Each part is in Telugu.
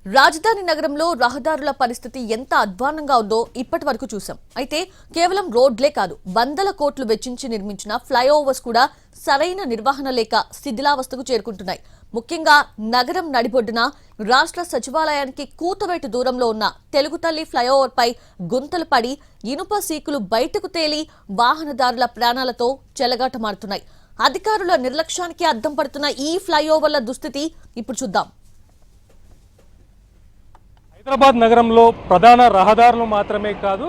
రాజధాని నగరంలో రహదారుల పరిస్థితి ఎంత అధ్వాన్నంగా ఉందో ఇప్పటి వరకు చూసాం. అయితే కేవలం రోడ్లే కాదు, వందల కోట్లు వెచ్చించి నిర్మించిన ఫ్లైఓవర్స్ కూడా సరైన నిర్వహణ లేక శిథిలావస్థకు చేరుకుంటున్నాయి. ముఖ్యంగా నగరం నడిబొడ్డున రాష్ట్ర సచివాలయానికి కూతవేటు దూరంలో ఉన్న తెలుగుతల్లి ఫ్లైఓవర్ పై గుంతలు పడి ఇనుప సీకులు బయటకు తేలి వాహనదారుల ప్రాణాలతో చెలగాటమారుతున్నాయి. అధికారుల నిర్లక్ష్యానికి అద్దం పడుతున్న ఈ ఫ్లైఓవర్ల దుస్థితి ఇప్పుడు చూద్దాం. హైదరాబాద్ నగరంలో ప్రధాన రహదారులు మాత్రమే కాదు,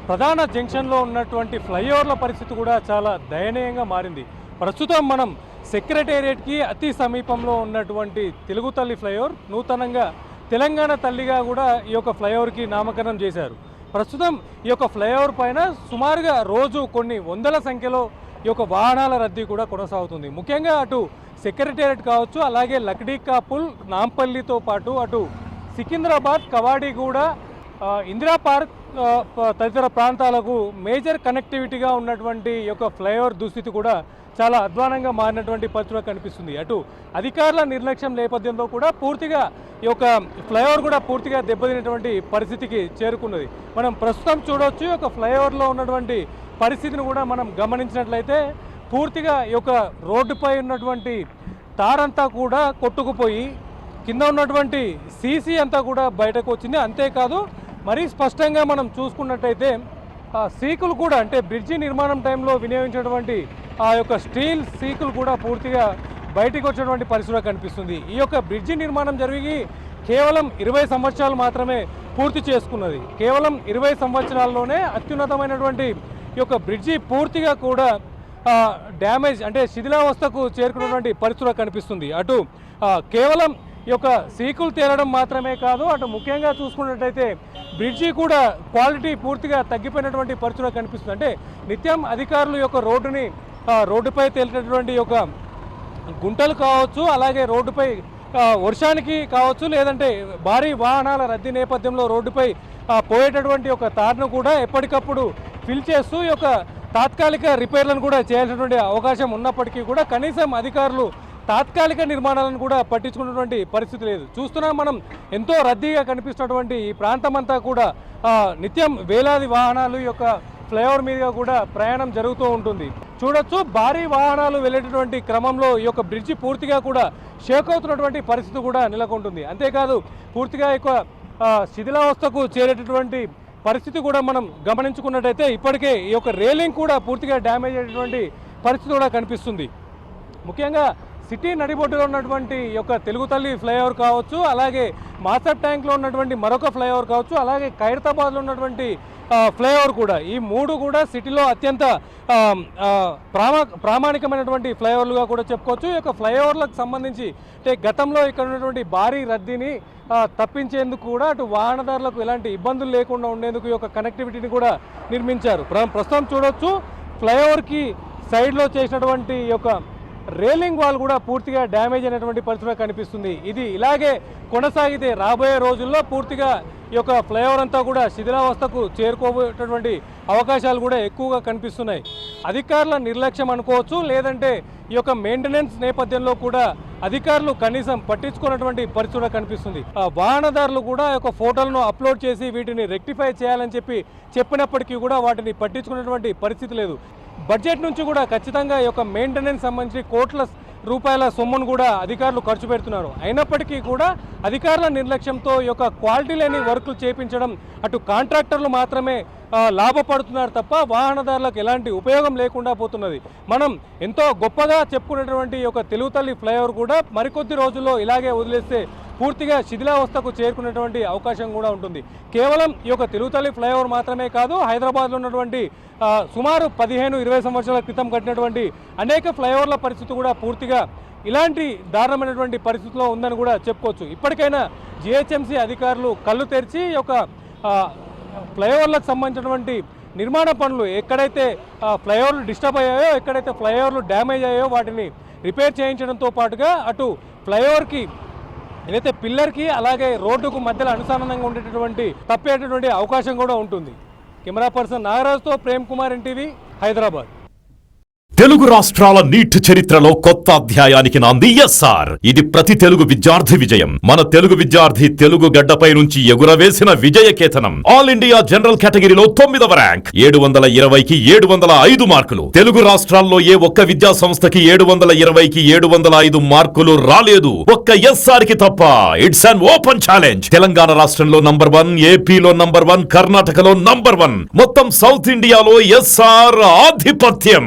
ప్రధాన జంక్షన్లో ఉన్నటువంటి ఫ్లైఓవర్ల పరిస్థితి కూడా చాలా దయనీయంగా మారింది. ప్రస్తుతం మనం సెక్రటేరియట్కి అతి సమీపంలో ఉన్నటువంటి తెలుగుతల్లి ఫ్లైఓవర్ నూతనంగా తెలంగాణ తల్లిగా కూడా ఈ యొక్క ఫ్లైఓవర్కి నామకరణం చేశారు. ప్రస్తుతం ఈ యొక్క ఫ్లైఓవర్ పైన సుమారుగా రోజు కొన్ని వందల సంఖ్యలో ఈ యొక్క వాహనాల రద్దీ కూడా కొనసాగుతుంది. ముఖ్యంగా అటు సెక్రటేరియట్ కావచ్చు, అలాగే లక్డీకా పుల్, నాంపల్లితో పాటు అటు సికింద్రాబాద్, కవాడిగూడ, ఇందిరా పార్క్ తదితర ప్రాంతాలకు మేజర్ కనెక్టివిటీగా ఉన్నటువంటి ఈ యొక్క ఫ్లైఓవర్ దుస్థితి కూడా చాలా అధ్వానంగా మారినటువంటి పరిస్థితిలో కనిపిస్తుంది. అటు అధికారుల నిర్లక్ష్యం నేపథ్యంలో కూడా పూర్తిగా ఈ యొక్క ఫ్లైఓవర్ కూడా పూర్తిగా దెబ్బతినటువంటి పరిస్థితికి చేరుకున్నది. మనం ప్రస్తుతం చూడవచ్చు, ఈ యొక్క ఫ్లైఓవర్లో ఉన్నటువంటి పరిస్థితిని కూడా మనం గమనించినట్లయితే పూర్తిగా ఈ యొక్క రోడ్డుపై ఉన్నటువంటి తారంతా కూడా కొట్టుకుపోయి కింద ఉన్నటువంటి సీసీ అంతా కూడా బయటకు వచ్చింది. అంతేకాదు మరీ స్పష్టంగా మనం చూసుకున్నట్టయితే సీకులు కూడా, అంటే బ్రిడ్జి నిర్మాణం టైంలో వినియోగించినటువంటి ఆ యొక్క స్టీల్ సీకులు కూడా పూర్తిగా బయటకు వచ్చినటువంటి పరిస్థితిలో కనిపిస్తుంది. ఈ యొక్క బ్రిడ్జి నిర్మాణం జరిగి కేవలం 20 సంవత్సరాలు మాత్రమే పూర్తి చేసుకున్నది. కేవలం 20 సంవత్సరాల్లోనే అత్యున్నతమైనటువంటి ఈ యొక్క బ్రిడ్జి పూర్తిగా కూడా డ్యామేజ్, అంటే శిథిలావస్థకు చేరుకున్నటువంటి పరిస్థితిలో కనిపిస్తుంది. అటు కేవలం ఈ యొక్క సీకులు తేలడం మాత్రమే కాదు, అటు ముఖ్యంగా చూసుకున్నట్టయితే బ్రిడ్జి కూడా క్వాలిటీ పూర్తిగా తగ్గిపోయినటువంటి పరిస్థితిలో కనిపిస్తుంది. అంటే నిత్యం అధికారులు యొక్క రోడ్డుపై తేలినటువంటి యొక్క గుంటలు కావచ్చు, అలాగే రోడ్డుపై వర్షానికి కావచ్చు, లేదంటే భారీ వాహనాల రద్దీ నేపథ్యంలో రోడ్డుపై పోయేటటువంటి ఒక తారును కూడా ఎప్పటికప్పుడు ఫిల్ చేస్తూ ఈ యొక్క తాత్కాలిక రిపేర్లను కూడా చేయాల్సినటువంటి అవకాశం ఉన్నప్పటికీ కూడా కనీసం అధికారులు తాత్కాలిక నిర్మాణాలను కూడా పట్టించుకున్నటువంటి పరిస్థితి లేదు. చూస్తున్నాం మనం, ఎంతో రద్దీగా కనిపిస్తున్నటువంటి ఈ ప్రాంతం అంతా కూడా నిత్యం వేలాది వాహనాలు ఈ యొక్క ఫ్లైఓవర్ మీదుగా కూడా ప్రయాణం జరుగుతూ ఉంటుంది. చూడొచ్చు, భారీ వాహనాలు వెళ్ళేటటువంటి క్రమంలో ఈ యొక్క బ్రిడ్జి పూర్తిగా కూడా షేక్ అవుతున్నటువంటి పరిస్థితి కూడా నెలకొంటుంది. అంతేకాదు పూర్తిగా ఈ యొక్క శిథిలావస్థకు చేరేటటువంటి పరిస్థితి కూడా మనం గమనించుకున్నట్టయితే ఇప్పటికే ఈ యొక్క రేలింగ్ కూడా పూర్తిగా డ్యామేజ్ అయ్యేటువంటి పరిస్థితి కూడా కనిపిస్తుంది. ముఖ్యంగా సిటీ నడిబొడ్డులో ఉన్నటువంటి ఈ యొక్క తెలుగుతల్లి ఫ్లైఓవర్ కావచ్చు, అలాగే మాస్టర్ ట్యాంక్లో ఉన్నటువంటి మరొక ఫ్లైఓవర్ కావచ్చు, అలాగే ఖైరతాబాద్లో ఉన్నటువంటి ఫ్లైఓవర్ కూడా, ఈ మూడు కూడా సిటీలో అత్యంత ప్రామాణికమైనటువంటి ఫ్లైఓవర్లుగా కూడా చెప్పుకోవచ్చు. ఈ యొక్క ఫ్లైఓవర్లకు సంబంధించి అంటే గతంలో ఇక్కడ ఉన్నటువంటి భారీ రద్దీని తప్పించేందుకు కూడా అటు వాహనదారులకు ఎలాంటి ఇబ్బందులు లేకుండా ఉండేందుకు ఈ యొక్క కనెక్టివిటీని కూడా నిర్మించారు. ప్రస్తుతం చూడొచ్చు, ఫ్లైఓవర్కి సైడ్లో చేసినటువంటి ఈ యొక్క రేలింగ్ వాల్ కూడా పూర్తిగా డ్యామేజ్ అయినటువంటి పరిస్థితిలో కనిపిస్తుంది. ఇది ఇలాగే కొనసాగితే రాబోయే రోజుల్లో పూర్తిగా ఈ యొక్క ఫ్లైఓవర్ అంతా కూడా శిథిలావస్థకు చేరుకోబోయేటటువంటి అవకాశాలు కూడా ఎక్కువగా కనిపిస్తున్నాయి. అధికారుల నిర్లక్ష్యం అనుకోవచ్చు, లేదంటే ఈ యొక్క మెయింటెనెన్స్ నేపథ్యంలో కూడా అధికారులు కనీసం పట్టించుకున్నటువంటి పరిస్థితి కనిపిస్తుంది. వాహనదారులు కూడా ఈ యొక్క ఫోటోలను అప్లోడ్ చేసి వీటిని రెక్టిఫై చేయాలని చెప్పినప్పటికీ కూడా వాటిని పట్టించుకున్నటువంటి పరిస్థితి లేదు. బడ్జెట్ నుంచి కూడా ఖచ్చితంగా ఈ యొక్క మెయింటెనెన్స్ సంబంధించి కోట్ల రూపాయల సొమ్మును కూడా అధికారులు ఖర్చు పెడుతున్నారు. అయినప్పటికీ కూడా అధికారుల నిర్లక్ష్యంతో ఈ యొక్క క్వాలిటీ లేని వర్కులు చేపించడం, అటు కాంట్రాక్టర్లు మాత్రమే లాభపడుతున్నారు తప్ప వాహనదారులకు ఎలాంటి ఉపయోగం లేకుండా పోతున్నది. మనం ఎంతో గొప్పగా చెప్పుకునేటువంటి ఈ యొక్క తెలుగుతల్లి ఫ్లైఓవర్ కూడా మరికొద్ది రోజుల్లో ఇలాగే వదిలేస్తే పూర్తిగా శిథిలావస్థకు చేరుకునేటువంటి అవకాశం కూడా ఉంటుంది. కేవలం ఈ యొక్క తెలుగుతల్లి ఫ్లైఓవర్ మాత్రమే కాదు, హైదరాబాద్లో ఉన్నటువంటి సుమారు 15-20 సంవత్సరాల క్రితం కట్టినటువంటి అనేక ఫ్లైఓవర్ల పరిస్థితి కూడా పూర్తిగా ఇలాంటి దారుణమైనటువంటి పరిస్థితిలో ఉందని కూడా చెప్పుకోవచ్చు. ఇప్పటికైనా జిహెచ్ఎంసీ అధికారులు కళ్ళు తెరిచి ఈ యొక్క ఫ్లైఓవర్లకు సంబంధించినటువంటి నిర్మాణ పనులు, ఎక్కడైతే ఫ్లైఓవర్లు డిస్టర్బ్ అయ్యాయో, ఎక్కడైతే ఫ్లైఓవర్లు డ్యామేజ్ అయ్యాయో వాటిని రిపేర్ చేయించడంతో పాటుగా అటు ఫ్లైఓవర్కి ఏదైతే పిల్లర్కి అలాగే రోడ్డుకు మధ్యలో అనుసంధానంగా ఉండేటటువంటి తప్పేటటువంటి అవకాశం కూడా ఉంటుంది. కెమెరా పర్సన్ నాగరాజ్తో ప్రేమ్ కుమార్, ఎన్టీవీ, హైదరాబాద్. తెలుగు రాష్ట్రాల నీట్ చరిత్రలో కొత్త అధ్యాయానికి నాంది ఎస్ఆర్. ఇది ప్రతి తెలుగు విద్యార్థి విజయం. మన తెలుగు విద్యార్థి తెలుగు గడ్డపై నుంచి ఎగురవేసిన విజయకేతనం. ఆల్ ఇండియా జనరల్ కేటగిరీలో 9వ ర్యాంక్, 720కి 705 మార్కులు. తెలుగు రాష్ట్రాల్లో ఏ ఒక్క విద్యా సంస్థకి 720కి 705 మార్కులు రాలేదు, ఒక్క ఎస్ఆర్ కి తప్ప. It's an open challenge. Telangana రాష్ట్రంలో నంబర్ 1, ఏపీలో నంబర్ 1, కర్ణాటకలో నంబర్ 1, మొత్తం సౌత్ ఇండియాలో ఎస్ఆర్ ఆధిపత్యం.